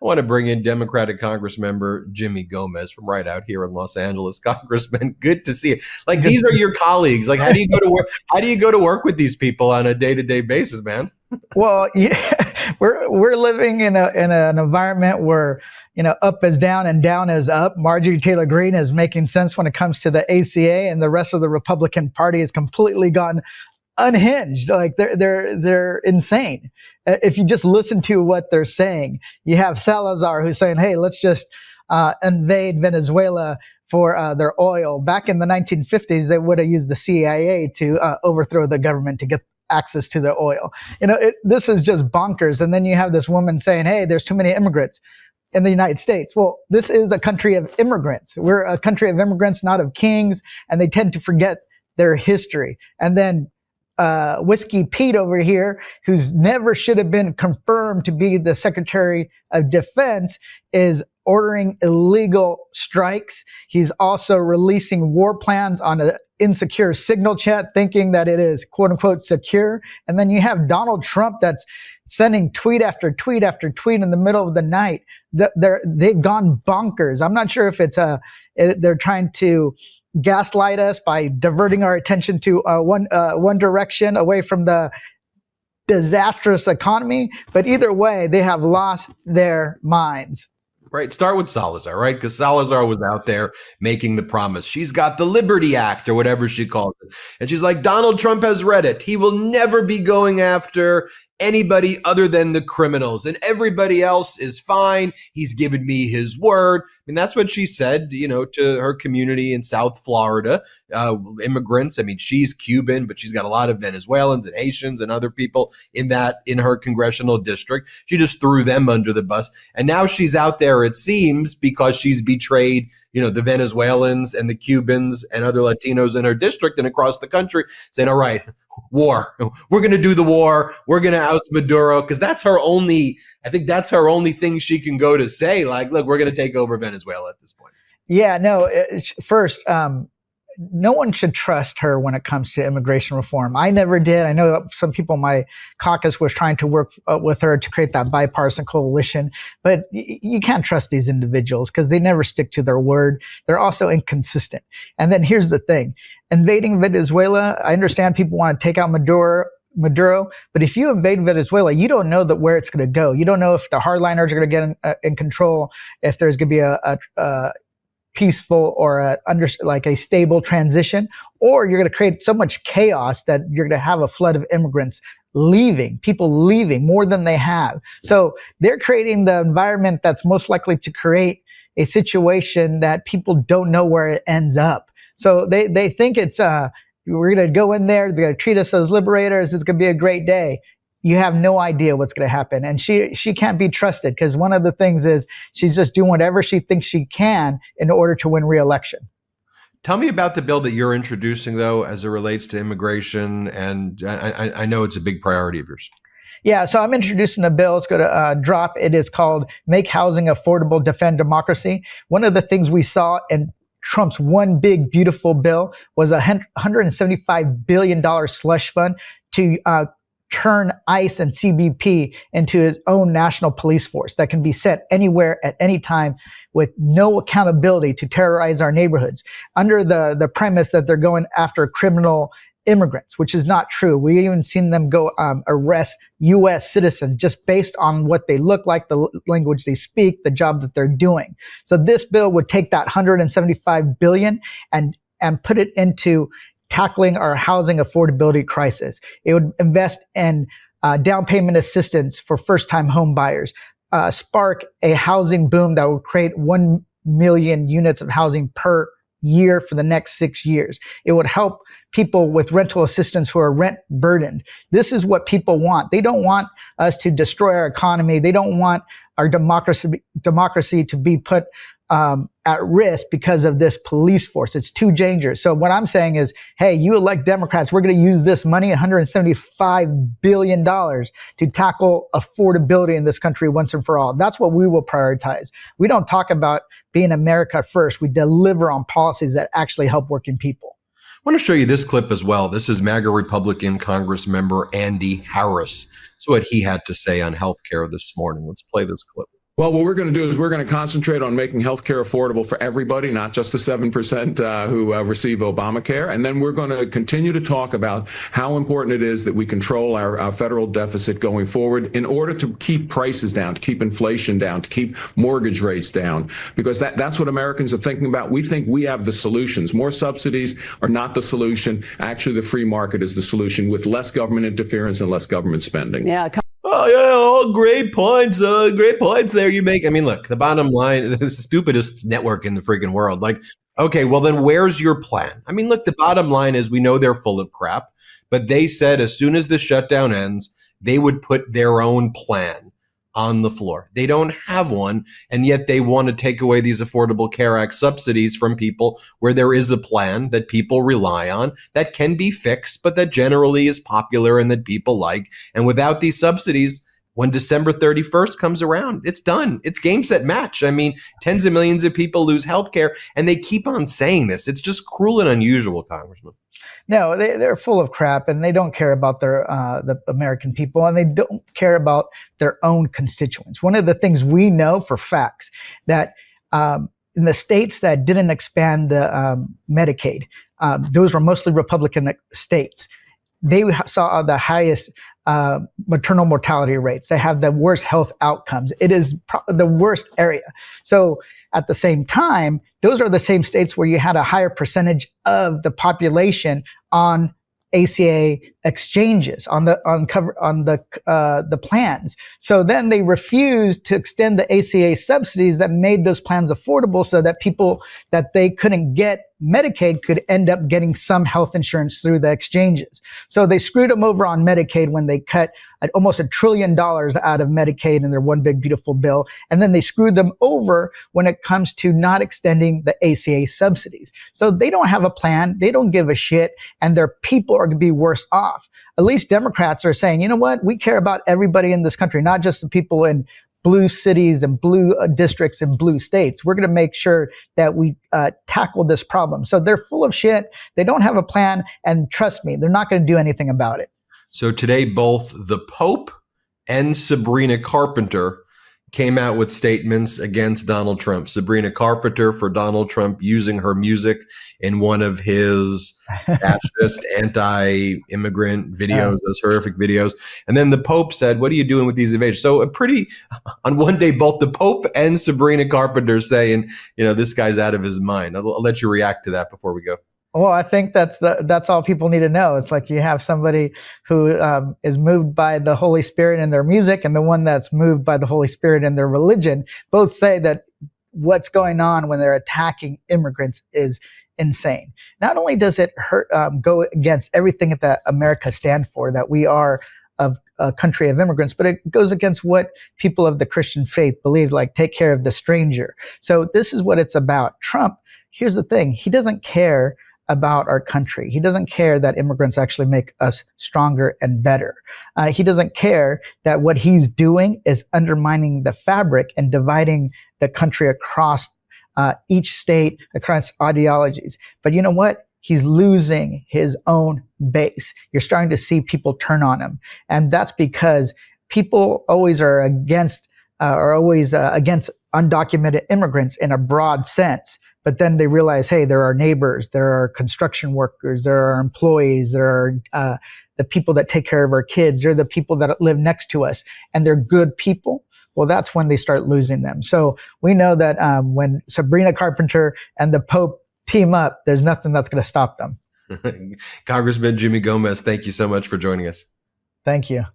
want to bring in Democratic Congressmember Jimmy Gomez from right out here in Los Angeles. Congressman, good to see you. Like, these are your colleagues. Like, how do you go to work? How do you go to work with these people on a day-to-day basis, man? Well, yeah, we're living in an environment where, up is down and down is up. Marjorie Taylor Greene is making sense when it comes to the ACA, and the rest of the Republican Party has completely gone unhinged. Like, they're insane. If you just listen to what they're saying, you have Salazar who's saying, "Hey, let's just invade Venezuela for their oil." Back in the 1950s, they would have used the CIA to overthrow the government to get access to the oil. This is just bonkers. And then you have this woman saying, "Hey, there's too many immigrants in the United States." Well, this is a country of immigrants. We're a country of immigrants, not of kings, and they tend to forget their history. And then Whiskey Pete over here, who's never should have been confirmed to be the Secretary of Defense, is ordering illegal strikes. He's also releasing war plans on an insecure signal chat, thinking that it is quote unquote secure. And then you have Donald Trump that's sending tweet after tweet after tweet in the middle of the night. They've gone bonkers. I'm not sure if they're trying to gaslight us by diverting our attention to one direction away from the disastrous economy. But either way, they have lost their minds. Right. Start with Salazar, right? Because Salazar was out there making the promise. She's got the Liberty Act or whatever she calls it. And she's like, Donald Trump has read it. He will never be going after anybody other than the criminals, and everybody else is fine. He's given me his word. I mean, that's what she said, to her community in South Florida, immigrants. I mean, she's Cuban, but she's got a lot of Venezuelans and Haitians and other people in her congressional district. She just threw them under the bus. And now she's out there, it seems, because she's betrayed the Venezuelans and the Cubans and other Latinos in her district and across the country, saying, all right, war. We're going to do the war. We're going to oust Maduro, because that's her only thing she can go to say, like, look, we're going to take over Venezuela at this point. Yeah, no, first, no one should trust her when it comes to immigration reform. I never did. I know some people in my caucus was trying to work with her to create that bipartisan coalition, but you can't trust these individuals because they never stick to their word. They're also inconsistent. And then here's the thing. Invading Venezuela, I understand people want to take out Maduro, but if you invade Venezuela, you don't know where it's going to go. You don't know if the hardliners are going to get in control, if there's going to be a peaceful or a stable transition, or you're going to create so much chaos that you're going to have a flood of immigrants people leaving more than they have. So they're creating the environment that's most likely to create a situation that people don't know where it ends up. So they think it's we're going to go in there, they're going to treat us as liberators, it's going to be a great day. You have no idea what's going to happen. And she can't be trusted, because one of the things is she's just doing whatever she thinks she can in order to win re-election. Tell me about the bill that you're introducing, though, as it relates to immigration. And I know it's a big priority of yours. Yeah, so I'm introducing a bill. It's going to drop. It is called Make Housing Affordable, Defend Democracy. One of the things we saw in Trump's one big, beautiful bill was a $175 billion slush fund to turn ICE and CBP into his own national police force that can be sent anywhere at any time with no accountability to terrorize our neighborhoods, under the premise that they're going after criminal immigrants, which is not true. We even seen them go arrest U.S. citizens just based on what they look like, the language they speak, the job that they're doing. So this bill would take that $175 billion and put it into tackling our housing affordability crisis. It would invest in down payment assistance for first-time home buyers, spark a housing boom that would create 1 million units of housing per year for the next 6 years. It would help people with rental assistance who are rent burdened. This is what people want. They don't want us to destroy our economy. They don't want our democracy to be put at risk because of this police force. It's too dangerous. So what I'm saying is, hey, you elect Democrats, we're going to use this money, $175 billion, to tackle affordability in this country once and for all. That's what we will prioritize. We don't talk about being America first. We deliver on policies that actually help working people. I want to show you this clip as well. This is MAGA Republican Congress member Andy Harris. That's what he had to say on healthcare this morning. Let's play this clip. Well, what we're going to do is we're going to concentrate on making healthcare affordable for everybody, not just the 7% who receive Obamacare. And then we're going to continue to talk about how important it is that we control our federal deficit going forward in order to keep prices down, to keep inflation down, to keep mortgage rates down, because that's what Americans are thinking about. We think we have the solutions. More subsidies are not the solution. Actually, the free market is the solution, with less government interference and less government spending. Yeah. Oh yeah, all great points. Great points there you make. I mean, look, the bottom line, this is the stupidest network in the freaking world. Like, okay, well then where's your plan? I mean, look, the bottom line is we know they're full of crap, but they said as soon as the shutdown ends, they would put their own plan on the floor. They don't have one, and yet they want to take away these Affordable Care Act subsidies from people where there is a plan that people rely on, that can be fixed, but that generally is popular and that people like. And without these subsidies, when December 31st comes around, it's done. It's game, set, match. I mean, tens of millions of people lose health care, and they keep on saying this. It's just cruel and unusual, Congressman. No, they're full of crap, and they don't care about the American people, and they don't care about their own constituents. One of the things we know for facts that in the states that didn't expand the Medicaid, those were mostly Republican states. They saw the highest maternal mortality rates. They have the worst health outcomes. It is the worst area. So at the same time, those are the same states where you had a higher percentage of the population on ACA exchanges, on the plans. So then they refused to extend the ACA subsidies that made those plans affordable, so that people that they couldn't get Medicaid could end up getting some health insurance through the exchanges. So they screwed them over on Medicaid when they cut almost $1 trillion out of Medicaid in their one big beautiful bill. And then they screwed them over when it comes to not extending the ACA subsidies. So they don't have a plan. They don't give a shit. And their people are going to be worse off. At least Democrats are saying, you know what? We care about everybody in this country, not just the people in blue cities and blue districts and blue states. We're going to make sure that we tackle this problem. So they're full of shit. They don't have a plan. And trust me, they're not going to do anything about it. So today, both the Pope and Sabrina Carpenter came out with statements against Donald Trump. Sabrina Carpenter for Donald Trump using her music in one of his fascist, anti-immigrant videos, those horrific videos. And then the Pope said, what are you doing with these invasions? So on one day, both the Pope and Sabrina Carpenter saying, this guy's out of his mind. I'll let you react to that before we go. Well, I think that's all people need to know. It's like you have somebody who is moved by the Holy Spirit in their music, and the one that's moved by the Holy Spirit in their religion. Both say that what's going on when they're attacking immigrants is insane. Not only does it go against everything that America stands for, that we are a country of immigrants, but it goes against what people of the Christian faith believe, like take care of the stranger. So this is what it's about. Trump, here's the thing, he doesn't care about our country. He doesn't care that immigrants actually make us stronger and better. He doesn't care that what he's doing is undermining the fabric and dividing the country across each state, across ideologies. But you know what? He's losing his own base. You're starting to see people turn on him. And that's because people always are against undocumented immigrants in a broad sense. But then they realize, hey, there are neighbors, there are construction workers, there are employees, there are the people that take care of our kids, they're the people that live next to us, and they're good people. Well, that's when they start losing them. So we know that when Sabrina Carpenter and the Pope team up, there's nothing that's going to stop them. Congressman Jimmy Gomez, thank you so much for joining us. Thank you.